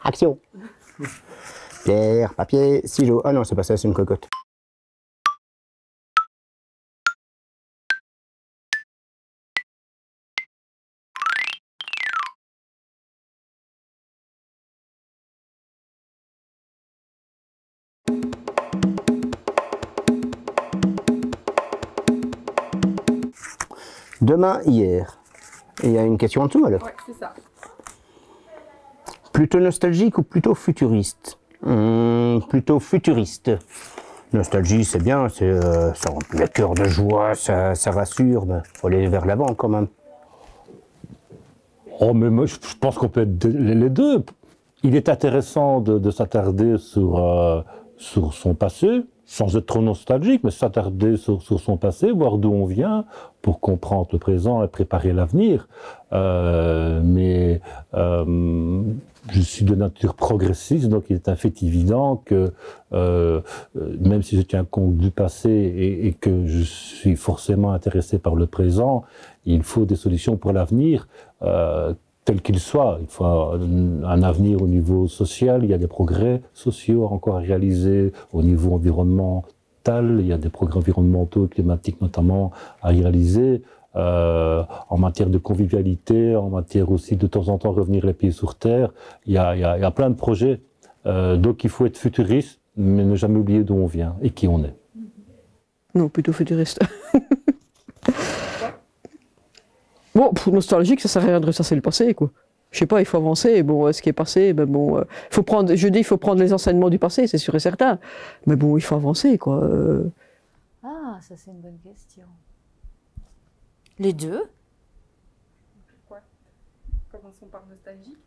Action. Pierre, papier, ciseaux. Ah non, c'est pas ça, c'est une cocotte. Demain, hier. Et il y a une question en dessous alors. Ouais, c'est ça. Plutôt nostalgique ou plutôt futuriste? Plutôt futuriste. Nostalgie, c'est bien, ça remplit le cœur de joie, ça rassure, mais faut aller vers l'avant quand même. Oh, mais moi, je pense qu'on peut être les deux. Il est intéressant de s'attarder sur son passé, sans être trop nostalgique, mais s'attarder sur son passé, voir d'où on vient, pour comprendre le présent et préparer l'avenir. Je suis de nature progressiste, donc il est un fait évident que même si je tiens compte du passé et que je suis forcément intéressé par le présent, il faut des solutions pour l'avenir, tel qu'il soit. Il faut un avenir au niveau social, il y a des progrès sociaux encore à réaliser au niveau environnemental, il y a des progrès environnementaux, climatiques notamment à réaliser. En matière de convivialité, en matière aussi de temps en temps revenir les pieds sur terre, il y a plein de projets. Donc il faut être futuriste, mais ne jamais oublier d'où on vient et qui on est. Non, plutôt futuriste. Bon, nostalgique, ça sert à rien de ressasser le passé, quoi. Je sais pas, il faut avancer. Bon, ce qui est passé, ben bon, faut prendre. Je dis, il faut prendre les enseignements du passé, c'est sûr et certain. Mais bon, il faut avancer, quoi. Ah, ça c'est une bonne question. Les deux. Pourquoi? Commençons par nostalgique.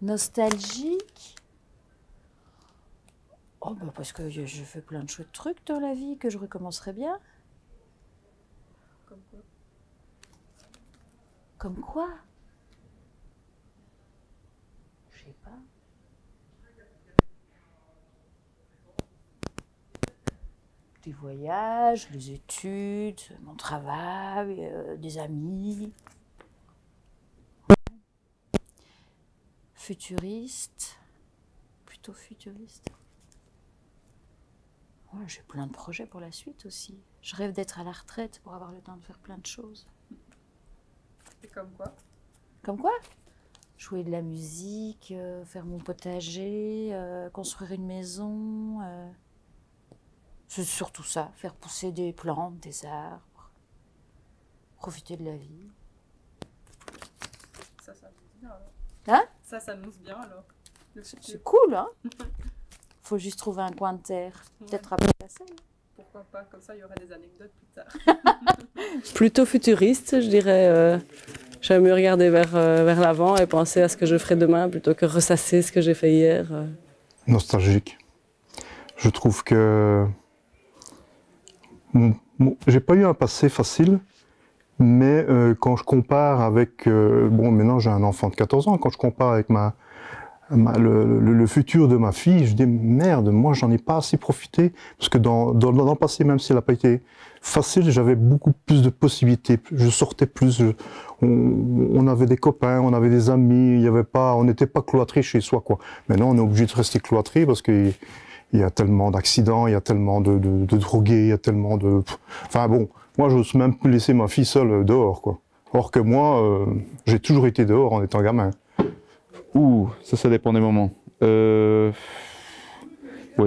Nostalgique. Oh, bah parce que je fais plein de chouettes trucs dans la vie que je recommencerais bien. Comme quoi? Comme quoi? Je sais pas. Des voyages, les études, mon travail, des amis. Futuriste. Plutôt futuriste. Ouais, j'ai plein de projets pour la suite aussi. Je rêve d'être à la retraite pour avoir le temps de faire plein de choses. Et comme quoi? Comme quoi? Jouer de la musique, faire mon potager, construire une maison. C'est surtout ça, faire pousser des plantes, des arbres, profiter de la vie. Ça s'annonce bien alors. Hein? Ça s'annonce bien alors. C'est cool, hein? Faut juste trouver un coin de terre, peut-être après la scène. Pourquoi pas? Comme ça, il y aura des anecdotes plus tard. Plutôt futuriste, je dirais. J'aime mieux regarder vers l'avant et penser à ce que je ferai demain plutôt que ressasser ce que j'ai fait hier. Nostalgique. Je trouve que j'ai pas eu un passé facile, mais quand je compare avec... bon, maintenant j'ai un enfant de 14 ans, quand je compare avec le futur de ma fille, je dis merde, moi j'en ai pas assez profité, parce que dans le passé, même si elle n'a pas été facile, j'avais beaucoup plus de possibilités, je sortais plus, on avait des copains, on avait des amis, on n'était pas cloîtré chez soi, quoi. Maintenant on est obligé de rester cloîtré parce que il y a tellement d'accidents, il y a tellement de drogués, il y a tellement de... Enfin bon, moi j'ose même plus laisser ma fille seule dehors, quoi. Or que moi, j'ai toujours été dehors en étant gamin. Ouh, ça dépend des moments. Oui,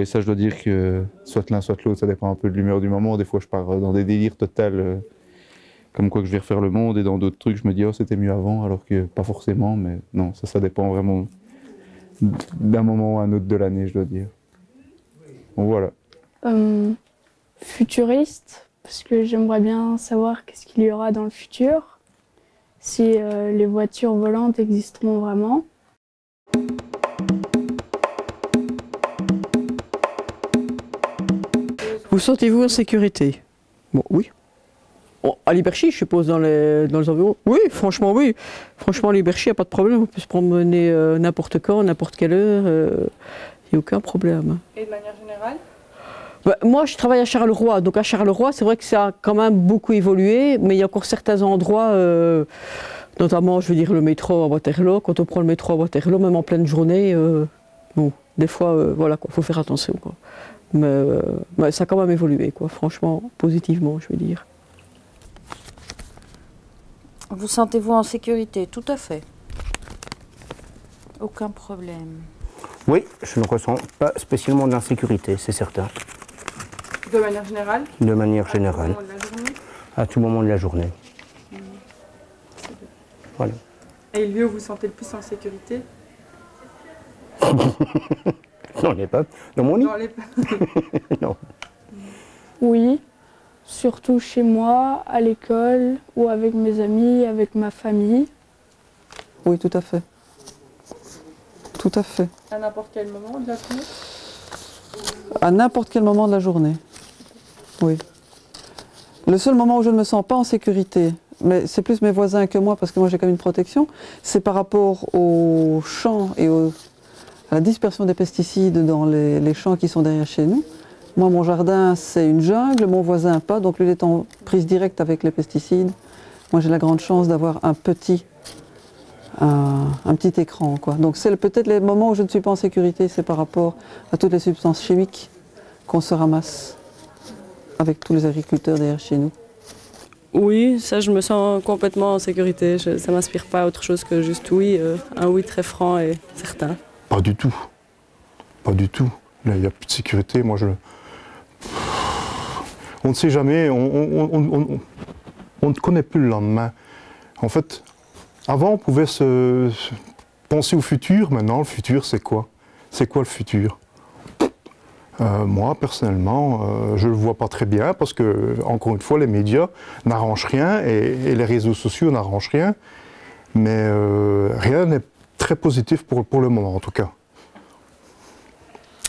ça je dois dire que soit l'un soit l'autre, ça dépend un peu de l'humeur du moment. Des fois je pars dans des délires totals, comme quoi que je vais refaire le monde, et dans d'autres trucs je me dis oh c'était mieux avant, alors que pas forcément, mais non, ça dépend vraiment d'un moment à un autre de l'année, je dois dire. Bon voilà. Futuriste, parce que j'aimerais bien savoir qu'est-ce qu'il y aura dans le futur, si les voitures volantes existeront vraiment. Vous sentez-vous en sécurité? Bon, oui. Bon, à Liberchy, je suppose, dans les environs. Oui, franchement, oui. Franchement, à Liberchy, il n'y a pas de problème. On peut se promener n'importe quand, n'importe quelle heure. Il n'y a aucun problème. Et de manière générale? Bah, moi, je travaille à Charleroi. Donc à Charleroi, c'est vrai que ça a quand même beaucoup évolué, mais il y a encore certains endroits, notamment, je veux dire, le métro à Waterloo. Quand on prend le métro à Waterloo, même en pleine journée, bon, des fois, voilà, quoi, faut faire attention, quoi. Mais ça a quand même évolué, quoi, franchement, positivement, je veux dire. Vous sentez-vous en sécurité? Tout à fait. Aucun problème. Oui, je ne ressens pas spécialement d'insécurité, c'est certain. De manière générale? De manière générale, À tout moment de la journée? à tout moment de la journée. Voilà. Et le lieu où vous vous sentez le plus en sécurité? Non, les pas. Dans mon lit? Dans les... Non. Oui, surtout chez moi, à l'école ou avec mes amis, avec ma famille. Oui, tout à fait. Tout à fait. À n'importe quel moment de la journée? À n'importe quel moment de la journée. Oui. Le seul moment où je ne me sens pas en sécurité, mais c'est plus mes voisins que moi, parce que moi j'ai quand même une protection, c'est par rapport aux champs et à la dispersion des pesticides dans les champs qui sont derrière chez nous. Moi, mon jardin, c'est une jungle, mon voisin pas, donc lui, il est en prise directe avec les pesticides. Moi, j'ai la grande chance d'avoir un petit écran, quoi. Donc c'est peut-être les moments où je ne suis pas en sécurité, c'est par rapport à toutes les substances chimiques qu'on se ramasse avec tous les agriculteurs derrière chez nous. Oui, ça je me sens complètement en sécurité. Ça ne m'inspire pas autre chose que juste oui, un oui très franc et certain. Pas du tout. Pas du tout. Là, il n'y a plus de sécurité. Moi, on ne sait jamais, on ne connaît plus le lendemain. En fait, avant, on pouvait se penser au futur. Maintenant, le futur, c'est quoi? C'est quoi le futur? Moi, personnellement, je ne le vois pas très bien parce que, encore une fois, les médias n'arrangent rien et les réseaux sociaux n'arrangent rien. Mais rien n'est très positif pour le moment, en tout cas.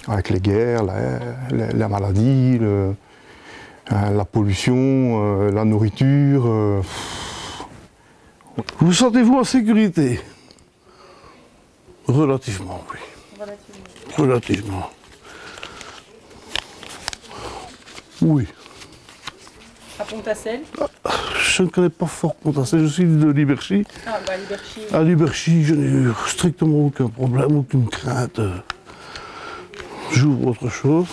Avec les guerres, la maladie, la pollution, la nourriture. Vous sentez-vous en sécurité? Relativement, oui. Relativement. Oui. À Pontacelle? Je ne connais pas fort Pontacelle, je suis de Liberchy. Ah, bah Liberchy. À Liberchy, je n'ai eu strictement aucun problème, aucune crainte. J'ouvre autre chose.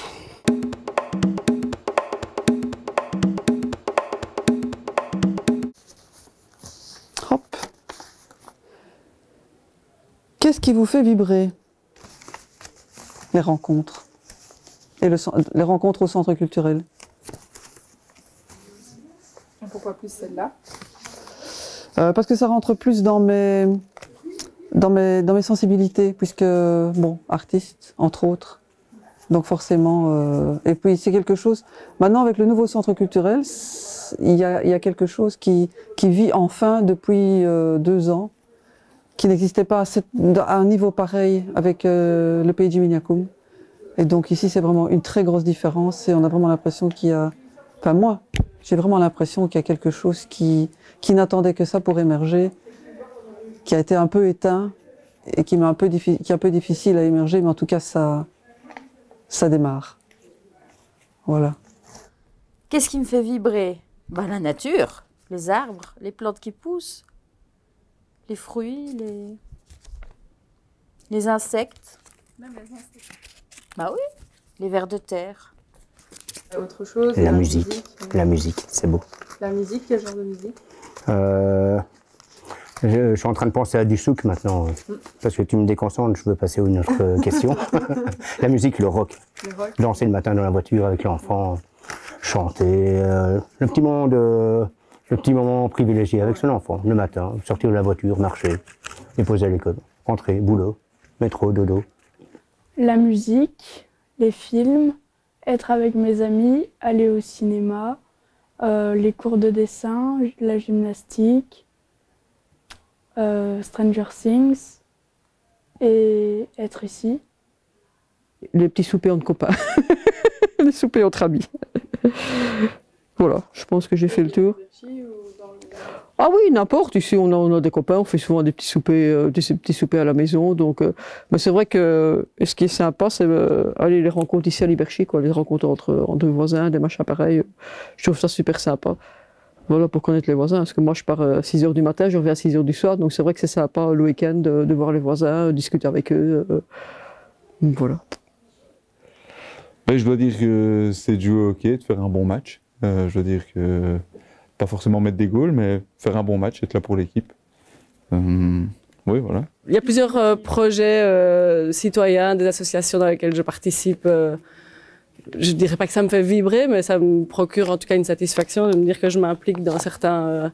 Hop. Qu'est-ce qui vous fait vibrer? Les rencontres. Et les rencontres au centre culturel. Pourquoi plus celle-là? Parce que ça rentre plus dans mes sensibilités, puisque, bon, artiste, entre autres. Donc forcément, et puis c'est quelque chose, maintenant avec le nouveau centre culturel, il y a quelque chose qui vit enfin depuis 2 ans, qui n'existait pas à un niveau pareil avec le Pays du Miniakoum. Et donc ici c'est vraiment une très grosse différence et on a vraiment l'impression qu'il y a, enfin moi, j'ai vraiment l'impression qu'il y a quelque chose qui n'attendait que ça pour émerger, qui a été un peu éteint et qui est un peu difficile à émerger, mais en tout cas ça démarre. Voilà. Qu'est-ce qui me fait vibrer? Ben, la nature, les arbres, les plantes qui poussent, les fruits, les insectes. Même les insectes. Bah oui, les vers de terre. Autre chose? La musique. La musique, c'est beau. La musique, quel genre de musique? Je suis en train de penser à du souk maintenant, parce que tu me déconcentres, je veux passer à une autre question. La musique, le rock. Le rock. Danser le matin dans la voiture avec l'enfant, chanter, le petit moment privilégié avec son enfant, le matin, sortir de la voiture, marcher, déposer à l'école, rentrer, boulot, métro, dodo. La musique, les films, être avec mes amis, aller au cinéma, les cours de dessin, la gymnastique, Stranger Things et être ici. Les petits soupers entre copains, les soupers entre amis. Voilà, je pense que j'ai fait le tour. Ah oui, n'importe. Ici, on a des copains, on fait souvent des petits soupers à la maison. Donc, mais c'est vrai que ce qui est sympa, c'est aller les rencontres ici à Liberchy, quoi, les rencontres entre deux voisins, des machins pareils. Je trouve ça super sympa. Voilà, pour connaître les voisins. Parce que moi, je pars à 6 h du matin, je reviens à 6 h du soir. Donc, c'est vrai que c'est sympa le week-end de voir les voisins, discuter avec eux. Voilà. Je dois dire que c'est de jouer au hockey, de faire un bon match. Je dois dire que pas forcément mettre des goals, mais faire un bon match, être là pour l'équipe. Oui, voilà. Il y a plusieurs projets citoyens, des associations dans lesquelles je participe. Je dirais pas que ça me fait vibrer, mais ça me procure en tout cas une satisfaction de me dire que je m'implique dans certains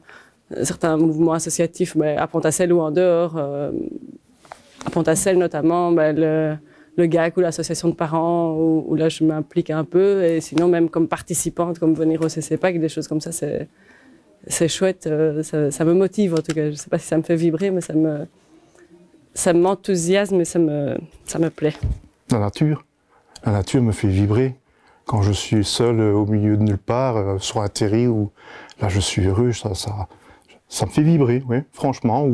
mouvements associatifs, mais à Pontacelle ou en dehors. À Pontacelle notamment, le GAC ou l'association de parents, où là je m'implique un peu. Et sinon, même comme participante, comme venir au CCPAC, des choses comme ça, c'est chouette. Ça me motive en tout cas. Je ne sais pas si ça me fait vibrer, mais ça m'enthousiasme et ça me plaît. La nature me fait vibrer. Quand je suis seul au milieu de nulle part, sur un terri où là je suis heureux, ça me fait vibrer, oui, franchement.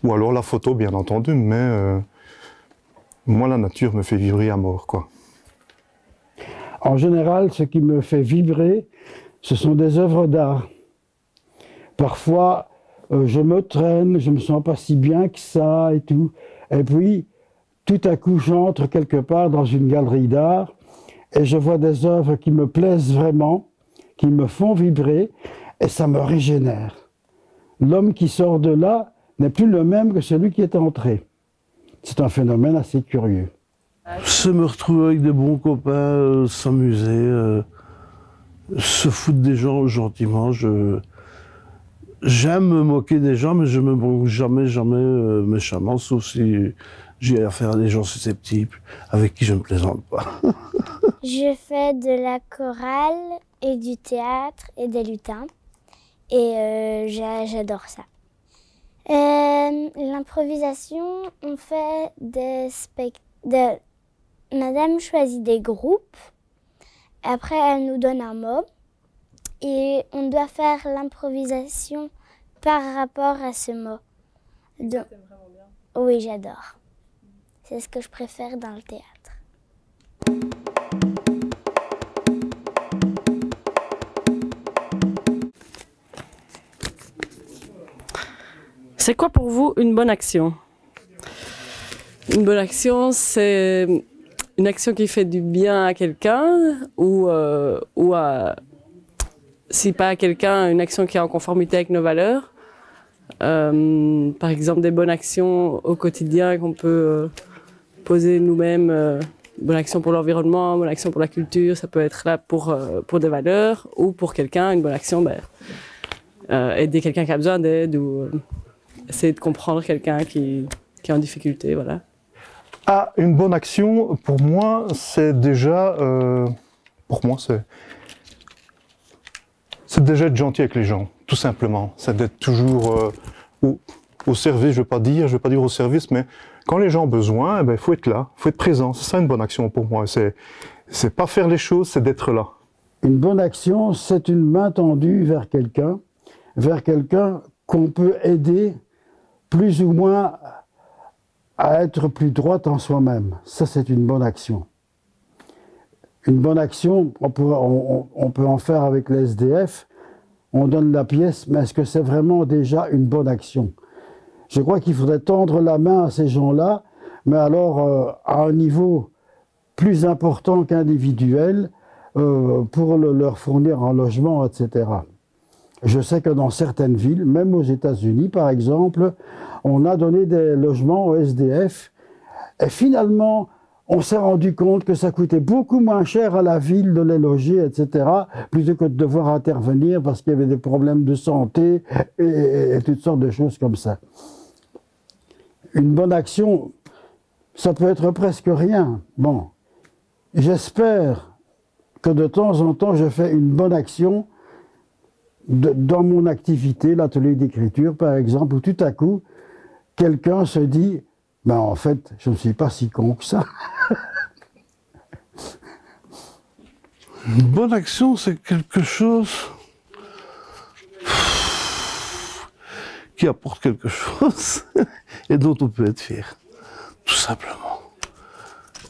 Ou alors la photo, bien entendu, mais moi la nature me fait vibrer à mort, quoi. En général, ce qui me fait vibrer, ce sont des œuvres d'art. Parfois, je me traîne, je me sens pas si bien que ça et tout. Et puis, tout à coup, j'entre quelque part dans une galerie d'art et je vois des œuvres qui me plaisent vraiment, qui me font vibrer et ça me régénère. L'homme qui sort de là n'est plus le même que celui qui est entré. C'est un phénomène assez curieux. C'est me retrouver avec des bons copains, s'amuser, se foutre des gens gentiment. J'aime me moquer des gens, mais je me moque jamais méchamment, sauf si j'ai affaire à des gens susceptibles avec qui je ne plaisante pas. Je fais de la chorale et du théâtre et des lutins. Et j'adore ça. L'improvisation, on fait des spectacles. Madame choisit des groupes. Après, elle nous donne un mot. Et on doit faire l'improvisation par rapport à ce mot. Donc, oui, j'adore. C'est ce que je préfère dans le théâtre. C'est quoi pour vous une bonne action? Une bonne action, c'est une action qui fait du bien à quelqu'un ou si pas à quelqu'un, une action qui est en conformité avec nos valeurs. Par exemple, des bonnes actions au quotidien qu'on peut poser nous-mêmes. Bonne action pour l'environnement, bonne action pour la culture, ça peut être là pour des valeurs ou pour quelqu'un, une bonne action, aider quelqu'un qui a besoin d'aide ou essayer de comprendre quelqu'un qui est en difficulté, voilà. Ah, une bonne action, pour moi, c'est déjà... c'est déjà être gentil avec les gens, tout simplement. C'est d'être toujours au service, je ne vais pas dire au service, mais quand les gens ont besoin, il faut être là, il faut être présent. C'est ça une bonne action pour moi. C'est pas faire les choses, c'est d'être là. Une bonne action, c'est une main tendue vers quelqu'un qu'on peut aider plus ou moins à être plus droite en soi-même. Ça, c'est une bonne action. Une bonne action, on peut en faire avec les SDF. On donne la pièce, mais est-ce que c'est vraiment déjà une bonne action? Je crois qu'il faudrait tendre la main à ces gens-là, mais alors à un niveau plus important qu'individuel, pour leur fournir un logement, etc. Je sais que dans certaines villes, même aux États-Unis par exemple, on a donné des logements aux SDF et finalement, on s'est rendu compte que ça coûtait beaucoup moins cher à la ville de les loger, etc., plutôt que de devoir intervenir parce qu'il y avait des problèmes de santé et toutes sortes de choses comme ça. Une bonne action, ça peut être presque rien. Bon, j'espère que de temps en temps, je fais une bonne action dans mon activité, l'atelier d'écriture par exemple, où tout à coup, quelqu'un se dit « ben en fait, je ne suis pas si con que ça ». Une bonne action, c'est quelque chose... qui apporte quelque chose et dont on peut être fier, tout simplement.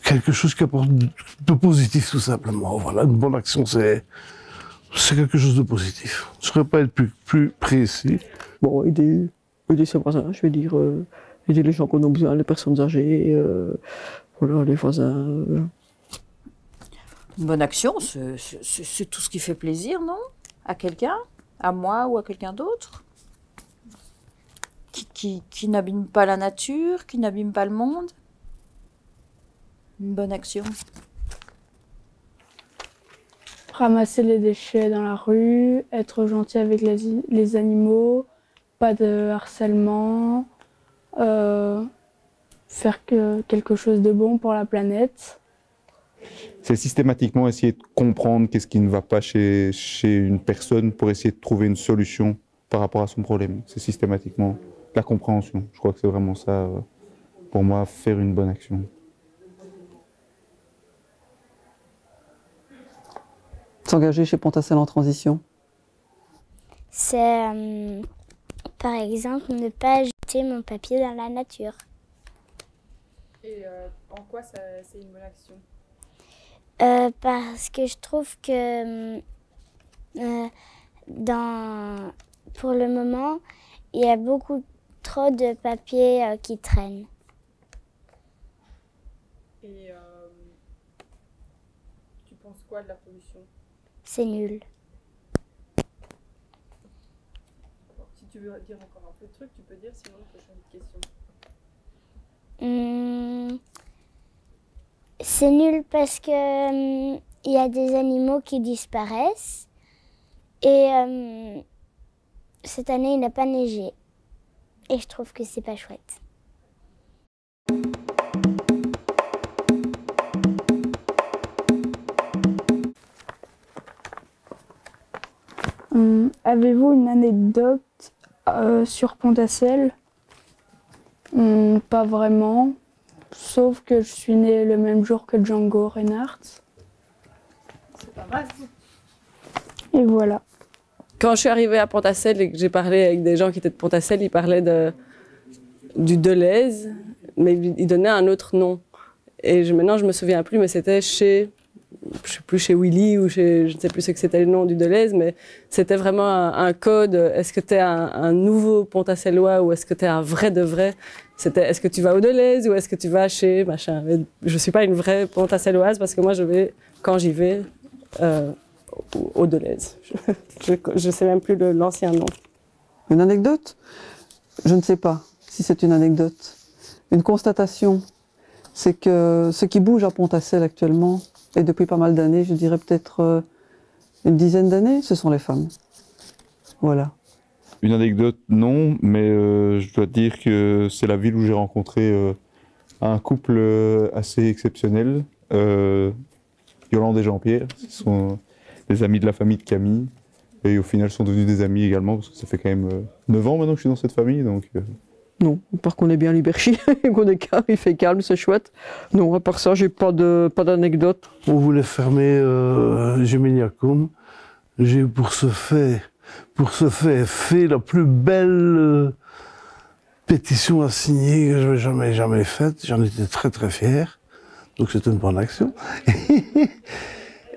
Quelque chose qui apporte de positif, tout simplement. Voilà, une bonne action, c'est quelque chose de positif. Je ne saurais pas être plus précis. Bon, aider ses voisins, je vais dire, aider les gens qui en ont besoin, les personnes âgées, voilà, les voisins. Une bonne action, c'est tout ce qui fait plaisir, non? À quelqu'un? À moi ou à quelqu'un d'autre? Qui n'abîme pas la nature, qui n'abîme pas le monde? Une bonne action. Ramasser les déchets dans la rue, être gentil avec les animaux, pas de harcèlement, faire quelque chose de bon pour la planète. C'est systématiquement essayer de comprendre qu'est-ce qui ne va pas chez une personne pour essayer de trouver une solution par rapport à son problème. C'est systématiquement la compréhension. Je crois que c'est vraiment ça, pour moi, faire une bonne action. S'engager chez Pontacelle en transition. C'est, par exemple, ne pas jeter mon papier dans la nature. Et en quoi c'est une bonne action? Parce que je trouve que pour le moment, il y a beaucoup trop de papier qui traîne. Et tu penses quoi de la pollution? C'est nul. Si tu veux dire encore un peu de trucs, tu peux dire, sinon on peut changer de question. C'est nul parce que il y a des animaux qui disparaissent et cette année il n'a pas neigé et je trouve que c'est pas chouette. Avez-vous une anecdote sur Pontacelle? Pas vraiment, sauf que je suis née le même jour que Django Reinhardt. C'est pas mal. Et voilà. Quand je suis arrivée à Pontacelle et que j'ai parlé avec des gens qui étaient de Pontacelle, ils parlaient du Deleuze, mais ils donnaient un autre nom. Et maintenant, je me souviens plus, mais c'était chez... Je sais plus, chez Willy ou chez, je ne sais plus ce que c'était le nom du Deleuze, mais c'était vraiment un code. Est-ce que tu es un nouveau Pontacellois ou est-ce que tu es un vrai de vrai? C'était est-ce que tu vas au Deleuze ou est-ce que tu vas chez machin? Mais je ne suis pas une vraie Pontacelloise parce que moi, je vais, quand j'y vais, au Deleuze. Je ne sais même plus l'ancien nom. Une anecdote? Je ne sais pas si c'est une anecdote. Une constatation, c'est que ce qui bouge à Pontacelle actuellement, et depuis pas mal d'années, je dirais peut-être une dizaine d'années, ce sont les femmes. Voilà. Une anecdote, non, mais je dois dire que c'est la ville où j'ai rencontré un couple assez exceptionnel. Yolande et Jean-Pierre, ce sont des amis de la famille de Camille. Et au final, sont devenus des amis également, parce que ça fait quand même 9 ans maintenant que je suis dans cette famille. Donc, Non, à part qu'on est bien liberchi, qu'on est calme, il fait calme, c'est chouette. Non, à part ça, j'ai pas d'anecdote. On voulait fermer Geminiacum. J'ai pour ce fait fait la plus belle pétition à signer que je n'avais jamais faite. J'en étais très très fier. Donc c'était une bonne action.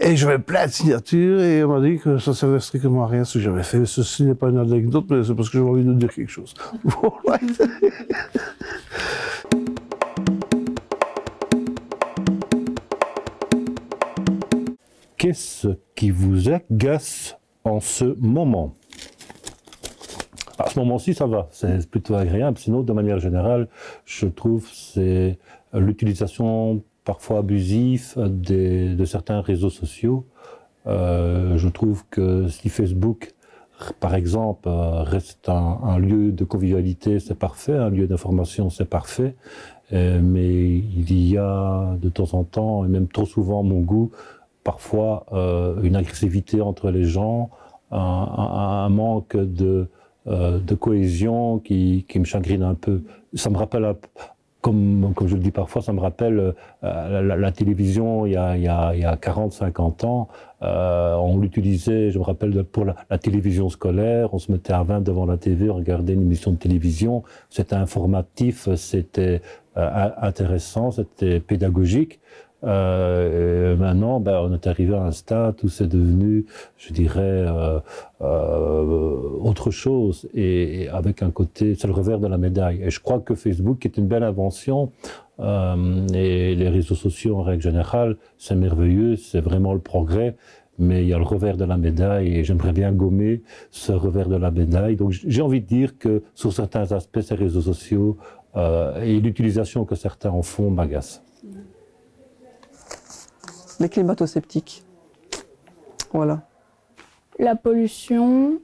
Et j'avais plein de signatures et on m'a dit que ça ne servait strictement à rien ce que j'avais fait. Ceci n'est pas une anecdote, mais c'est parce que j'avais envie de dire quelque chose. Voilà. Qu'est-ce qui vous agace en ce moment? À ce moment-ci, ça va, c'est plutôt agréable. Sinon, de manière générale, je trouve c'est l'utilisation parfois abusive de certains réseaux sociaux. Je trouve que si Facebook, par exemple, reste un lieu de convivialité, c'est parfait, un lieu d'information, c'est parfait. Mais il y a de temps en temps, et même trop souvent à mon goût, parfois une agressivité entre les gens, un manque de cohésion qui me chagrine un peu. Ça me rappelle comme je le dis parfois, ça me rappelle la télévision il y a 40-50 ans. On l'utilisait, je me rappelle, pour la télévision scolaire. On se mettait à 20 devant la TV, on regardait une émission de télévision. C'était informatif, c'était intéressant, c'était pédagogique. Maintenant, on est arrivé à un stade où c'est devenu, je dirais, autre chose, et avec un côté, c'est le revers de la médaille. Et je crois que Facebook est une belle invention, et les réseaux sociaux en règle générale, c'est merveilleux, c'est vraiment le progrès, mais il y a le revers de la médaille, et j'aimerais bien gommer ce revers de la médaille. Donc j'ai envie de dire que sur certains aspects, ces réseaux sociaux et l'utilisation que certains en font m'agacent. Les climato-sceptiques. Voilà. La pollution,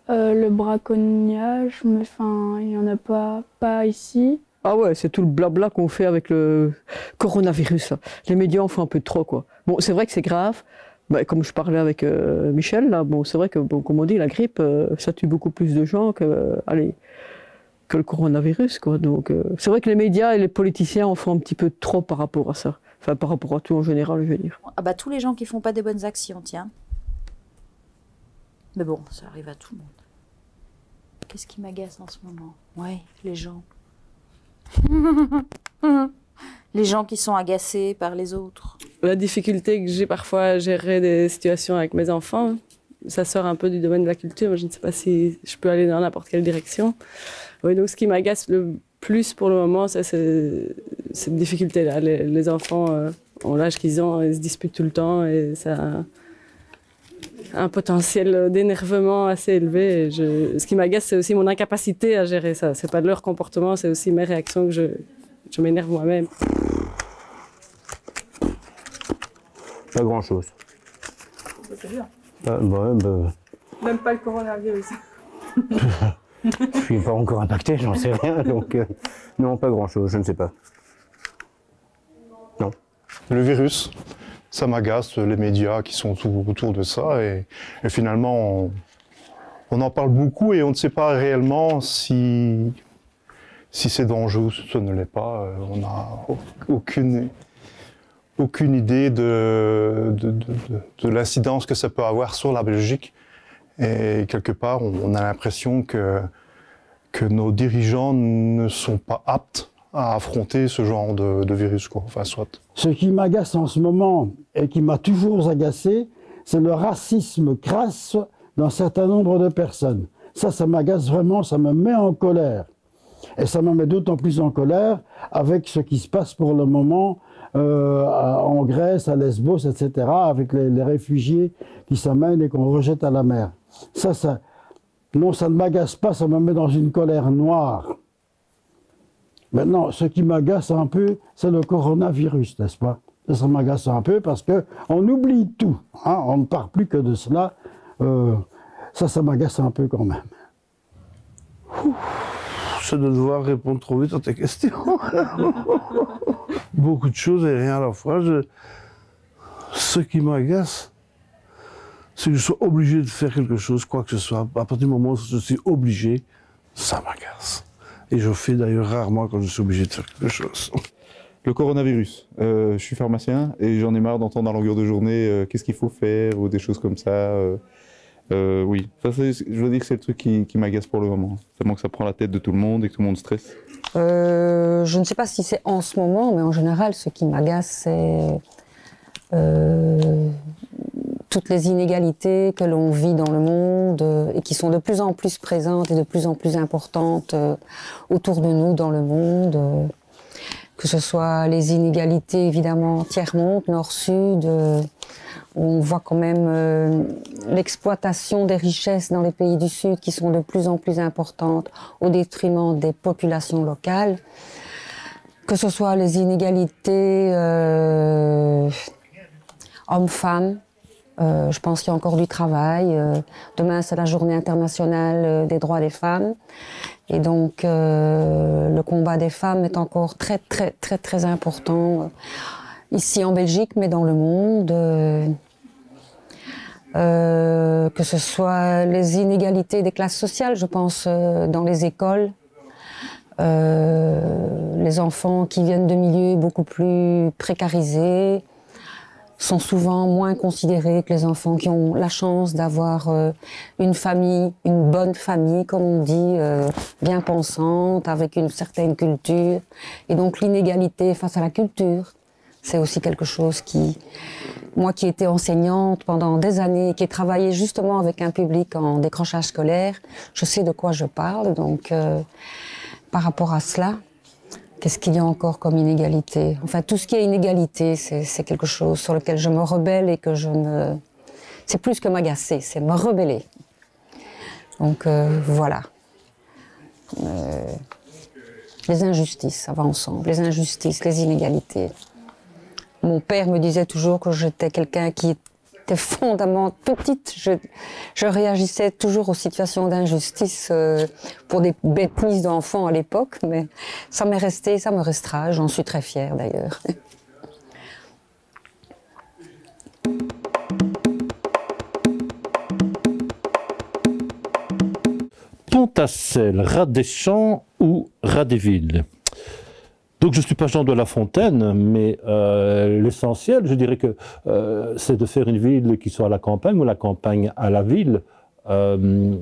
le braconnage, mais enfin, il n'y en a pas ici. Ah ouais, c'est tout le blabla qu'on fait avec le coronavirus. Là. Les médias en font un peu trop, quoi. Bon, c'est vrai que c'est grave. Bah, comme je parlais avec Michel, là, bon, c'est vrai que, bon, comme on dit, la grippe, ça tue beaucoup plus de gens que le coronavirus, quoi. Donc, c'est vrai que les médias et les politiciens en font un petit peu trop par rapport à ça. Enfin, par rapport à tout en général, je veux dire. Ah bah, tous les gens qui font pas des bonnes actions, tiens. Mais bon, ça arrive à tout le monde. Qu'est-ce qui m'agace en ce moment? Ouais, les gens. Les gens qui sont agacés par les autres. La difficulté que j'ai parfois à gérer des situations avec mes enfants, ça sort un peu du domaine de la culture. Je ne sais pas si je peux aller dans n'importe quelle direction. Oui, donc ce qui m'agace le plus pour le moment, c'est cette difficulté-là. Les enfants ont l'âge qu'ils ont, ils se disputent tout le temps et ça a un potentiel d'énervement assez élevé. Et ce qui m'agace, c'est aussi mon incapacité à gérer ça. C'est pas de leur comportement, c'est aussi mes réactions que je m'énerve moi-même. Pas grand-chose. C'est bien. Même pas le coronavirus. Je suis pas encore impacté, j'en sais rien, donc non, pas grand-chose, je ne sais pas. Non. Le virus, ça m'agace, les médias qui sont autour de ça, et finalement, on en parle beaucoup et on ne sait pas réellement si c'est dangereux ou si ce ne l'est pas. On n'a aucune idée de l'incidence que ça peut avoir sur la Belgique. Et quelque part, on a l'impression que nos dirigeants ne sont pas aptes à affronter ce genre de virus, quoi. Enfin, soit. Ce qui m'agace en ce moment, et qui m'a toujours agacé, c'est le racisme crasse d'un certain nombre de personnes. Ça m'agace vraiment, ça me met en colère. Et ça me met d'autant plus en colère avec ce qui se passe pour le moment en Grèce, à Lesbos, etc., avec les réfugiés qui s'amènent et qu'on rejette à la mer. Non, ça ne m'agace pas, ça me met dans une colère noire. Maintenant, ce qui m'agace un peu, c'est le coronavirus, n'est-ce pas? Ça m'agace un peu parce qu'on oublie tout, hein, on ne parle plus que de cela. Ça m'agace un peu quand même. Je dois devoir répondre trop vite à tes questions. Beaucoup de choses et rien à la fois. Ce qui m'agace, c'est que je sois obligé de faire quelque chose, quoi que ce soit. À partir du moment où je suis obligé, ça m'agace. Et je fais d'ailleurs rarement quand je suis obligé de faire quelque chose. Le coronavirus. Je suis pharmacien et j'en ai marre d'entendre à longueur de journée qu'est-ce qu'il faut faire ou des choses comme ça. Oui, ça, je veux dire que c'est le truc qui m'agace pour le moment. Tellement que ça prend la tête de tout le monde et que tout le monde stresse. Je ne sais pas si c'est en ce moment, mais en général, ce qui m'agace, c'est toutes les inégalités que l'on vit dans le monde et qui sont de plus en plus présentes et de plus en plus importantes autour de nous dans le monde. Que ce soit les inégalités, évidemment, tiers-monde, nord-sud, on voit quand même l'exploitation des richesses dans les pays du Sud qui sont de plus en plus importantes au détriment des populations locales. Que ce soit les inégalités hommes-femmes, je pense qu'il y a encore du travail. Demain, c'est la journée internationale des droits des femmes. Et donc, le combat des femmes est encore très, très, très, très important ici en Belgique, mais dans le monde. Que ce soit les inégalités des classes sociales, je pense, dans les écoles. Les enfants qui viennent de milieux beaucoup plus précarisés sont souvent moins considérés que les enfants qui ont la chance d'avoir une famille, une bonne famille, comme on dit, bien pensante, avec une certaine culture. Et donc l'inégalité face à la culture, c'est aussi quelque chose qui... Moi qui étais enseignante pendant des années, qui ai travaillé justement avec un public en décrochage scolaire, je sais de quoi je parle. Donc par rapport à cela, qu'est-ce qu'il y a encore comme inégalité? Enfin, tout ce qui est inégalité, c'est quelque chose sur lequel je me rebelle et que je ne... C'est plus que m'agacer, c'est me rebeller. Donc voilà. Les injustices, ça va ensemble. Les injustices, les inégalités. Mon père me disait toujours que j'étais quelqu'un qui était fondamentalement petite. Je réagissais toujours aux situations d'injustice pour des bêtises d'enfants à l'époque, mais ça m'est resté, ça me restera. J'en suis très fière d'ailleurs. Pontassel, rat des champs ou rat des villes? Donc je ne suis pas Jean de La Fontaine, mais l'essentiel, je dirais que c'est de faire une ville qui soit à la campagne ou la campagne à la ville. Peu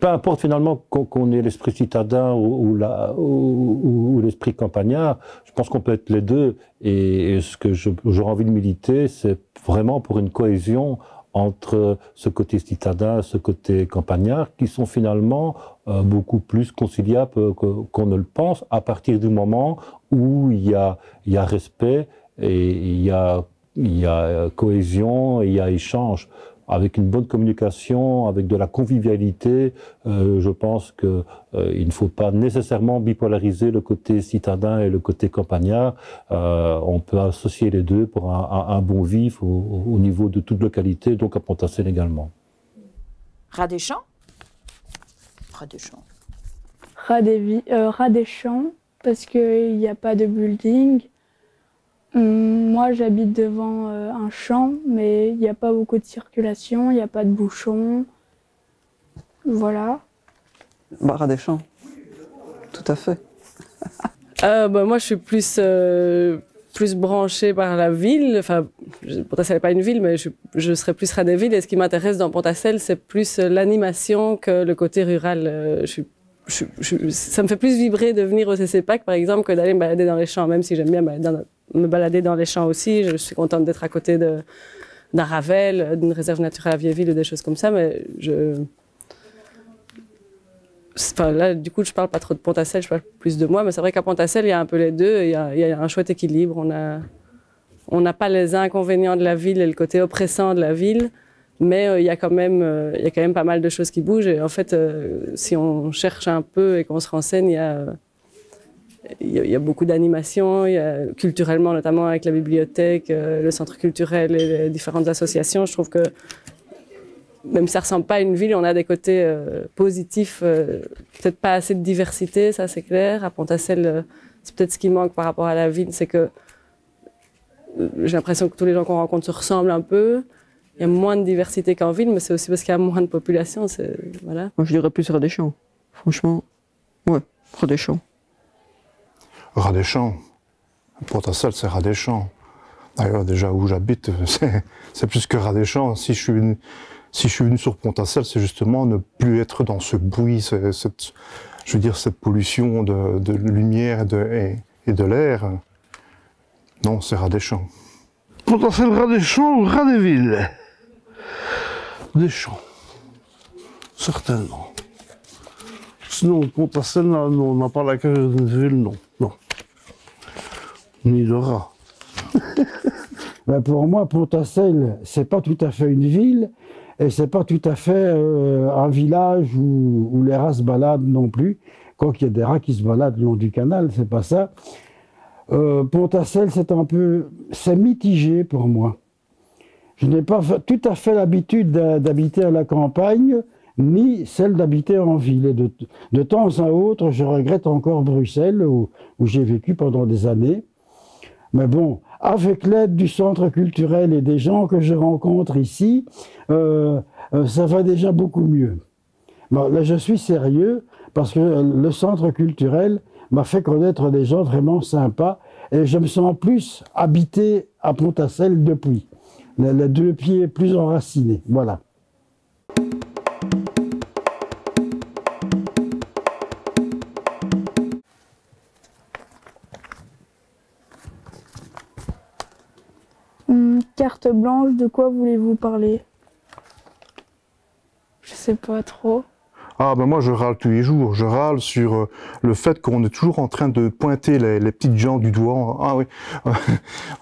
importe finalement qu'on ait l'esprit citadin ou l'esprit campagnard, je pense qu'on peut être les deux. Et ce que j'aurais envie de militer, c'est vraiment pour une cohésion entre ce côté citadin et ce côté campagnard, qui sont finalement beaucoup plus conciliables qu'on ne le pense, à partir du moment où il y a respect et il y a cohésion et il y a échange. Avec une bonne communication, avec de la convivialité, je pense qu'il ne faut pas nécessairement bipolariser le côté citadin et le côté campagnard. On peut associer les deux pour un bon vivre au niveau de toute localité, donc à Pontassel également. Rat des champs? Rat des champs. Rat des champs, parce qu'il n'y a pas de building. Moi, j'habite devant un champ, mais il n'y a pas beaucoup de circulation, il n'y a pas de bouchons. Voilà. Rat des champs, tout à fait. Moi, je suis plus branchée par la ville. Enfin, Pontassel n'est pas une ville, mais je serais plus rat des villes. Et ce qui m'intéresse dans Pontassel, c'est plus l'animation que le côté rural. Ça me fait plus vibrer de venir au CCPAC, par exemple, que d'aller me balader dans les champs, même si j'aime bien me balader dans les champs aussi. Je suis contente d'être à côté d'un Ravel, d'une réserve naturelle à Vieilleville ou des choses comme ça, mais enfin, là, du coup, je parle pas trop de Pontassel, je parle plus de moi, mais c'est vrai qu'à Pontassel, il y a un peu les deux, il y a un chouette équilibre. On n'a pas les inconvénients de la ville et le côté oppressant de la ville, mais il y a quand même pas mal de choses qui bougent. Et en fait, si on cherche un peu et qu'on se renseigne, il y a beaucoup d'animations, culturellement, notamment avec la bibliothèque, le centre culturel et les différentes associations. Je trouve que même si ça ne ressemble pas à une ville, on a des côtés positifs, peut-être pas assez de diversité, ça c'est clair. À Pontassel, c'est peut-être ce qui manque par rapport à la ville, c'est que j'ai l'impression que tous les gens qu'on rencontre se ressemblent un peu. Il y a moins de diversité qu'en ville, mais c'est aussi parce qu'il y a moins de population. Voilà. Moi, je dirais plus rat des champs. Franchement, ouais, rat des champs. Rat des champs. Pontassel, c'est rat des champs. D'ailleurs, déjà où j'habite, c'est plus que rat des champs. Si je suis venu sur Pontassel, c'est justement ne plus être dans ce bruit, cette pollution de lumière et de l'air. Non, c'est rat des champs. Pontassel, rat des champs ou rat des villes? Des champs. Certainement. Sinon, Pontassel, on n'a pas la carrière d'une ville, non. Non. Ni de rat. Ben pour moi, Pontassel, c'est pas tout à fait une ville, et c'est pas tout à fait un village où les rats se baladent non plus. Quoi qu'il y ait des rats qui se baladent le long du canal, c'est pas ça. Pontassel, c'est mitigé pour moi. Je n'ai pas tout à fait l'habitude d'habiter à la campagne, ni celle d'habiter en ville. Et de temps à autre, je regrette encore Bruxelles, où j'ai vécu pendant des années. Mais bon, avec l'aide du centre culturel et des gens que je rencontre ici, ça va déjà beaucoup mieux. Bon, là, je suis sérieux parce que le centre culturel m'a fait connaître des gens vraiment sympas et je me sens plus habité à Pontassel depuis. Les deux pieds plus enracinés, voilà. Carte blanche, de quoi voulez-vous parler? Je sais pas trop. Ah ben moi je râle tous les jours, je râle sur le fait qu'on est toujours en train de pointer les petites gens du doigt. Ah oui,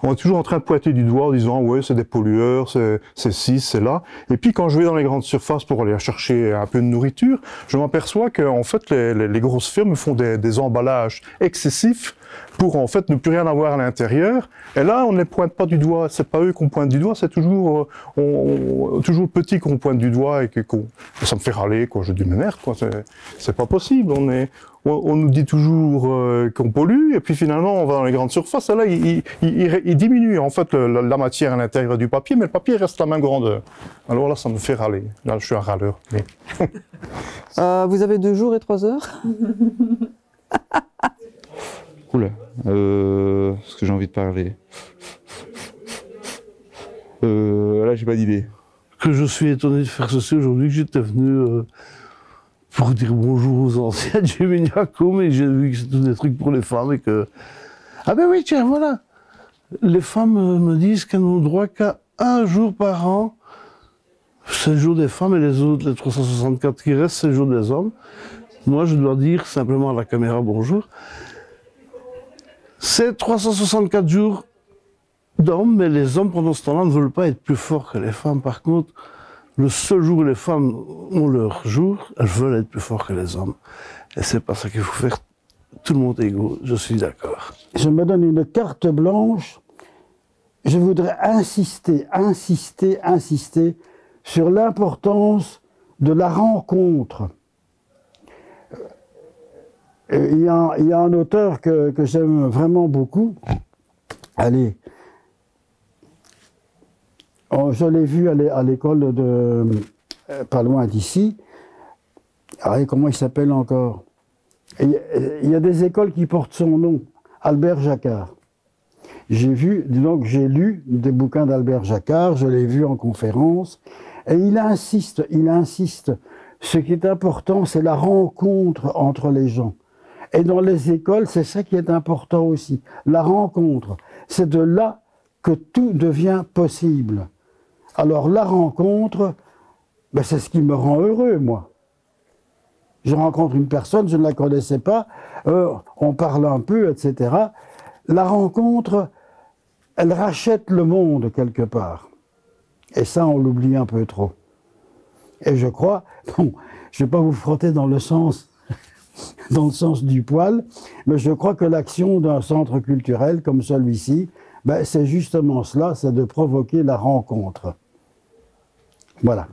on est toujours en train de pointer du doigt en disant ouais c'est des pollueurs, c'est ci, c'est là. Et puis quand je vais dans les grandes surfaces pour aller chercher un peu de nourriture, je m'aperçois qu'en fait les grosses firmes font des emballages excessifs pour en fait ne plus rien avoir à l'intérieur. Et là, on ne les pointe pas du doigt. C'est pas eux qu'on pointe du doigt, c'est toujours toujours petit qu'on pointe du doigt et ça me fait râler, quoi. Je dis mais merde, quoi. C'est pas possible. On nous dit toujours qu'on pollue et puis finalement on va dans les grandes surfaces et là il diminue en fait la matière à l'intérieur du papier, mais le papier reste la même grandeur. Alors là, ça me fait râler. Là, je suis un râleur. Mais... vous avez 2 jours et 3 heures. Oula, ce que j'ai envie de parler. Là, j'ai pas d'idée. Que je suis étonné de faire ceci aujourd'hui, que j'étais venu pour dire bonjour aux anciens de Gémeniaco, mais j'ai vu que c'est tous des trucs pour les femmes et que... Ah ben oui, tiens, voilà. Les femmes me disent qu'elles n'ont droit qu'à 1 jour par an. C'est le jour des femmes et les autres, les 364 qui restent, c'est le jour des hommes. Moi, je dois dire simplement à la caméra bonjour. C'est 364 jours d'hommes, mais les hommes, pendant ce temps-là, ne veulent pas être plus forts que les femmes. Par contre, le seul jour où les femmes ont leur jour, elles veulent être plus forts que les hommes. Et c'est pas ça qu'il faut faire. Tout le monde est égaux, je suis d'accord. Je me donne une carte blanche. Je voudrais insister sur l'importance de la rencontre. Il y a un auteur que j'aime vraiment beaucoup. Allez, je l'ai vu à l'école de pas loin d'ici. Allez, comment il s'appelle encore? Il y a des écoles qui portent son nom, Albert Jacquard. J'ai lu des bouquins d'Albert Jacquard, je l'ai vu en conférence, et il insiste. Ce qui est important, c'est la rencontre entre les gens. Et dans les écoles, c'est ça qui est important aussi, la rencontre. C'est de là que tout devient possible. Alors la rencontre, ben, c'est ce qui me rend heureux, moi. Je rencontre une personne, je ne la connaissais pas, on parle un peu, etc. La rencontre, elle rachète le monde quelque part. Et ça, on l'oublie un peu trop. Et je crois, bon, je ne vais pas vous frotter dans le sens du poil, mais je crois que l'action d'un centre culturel comme celui-ci, ben, c'est justement cela, c'est de provoquer la rencontre. Voilà.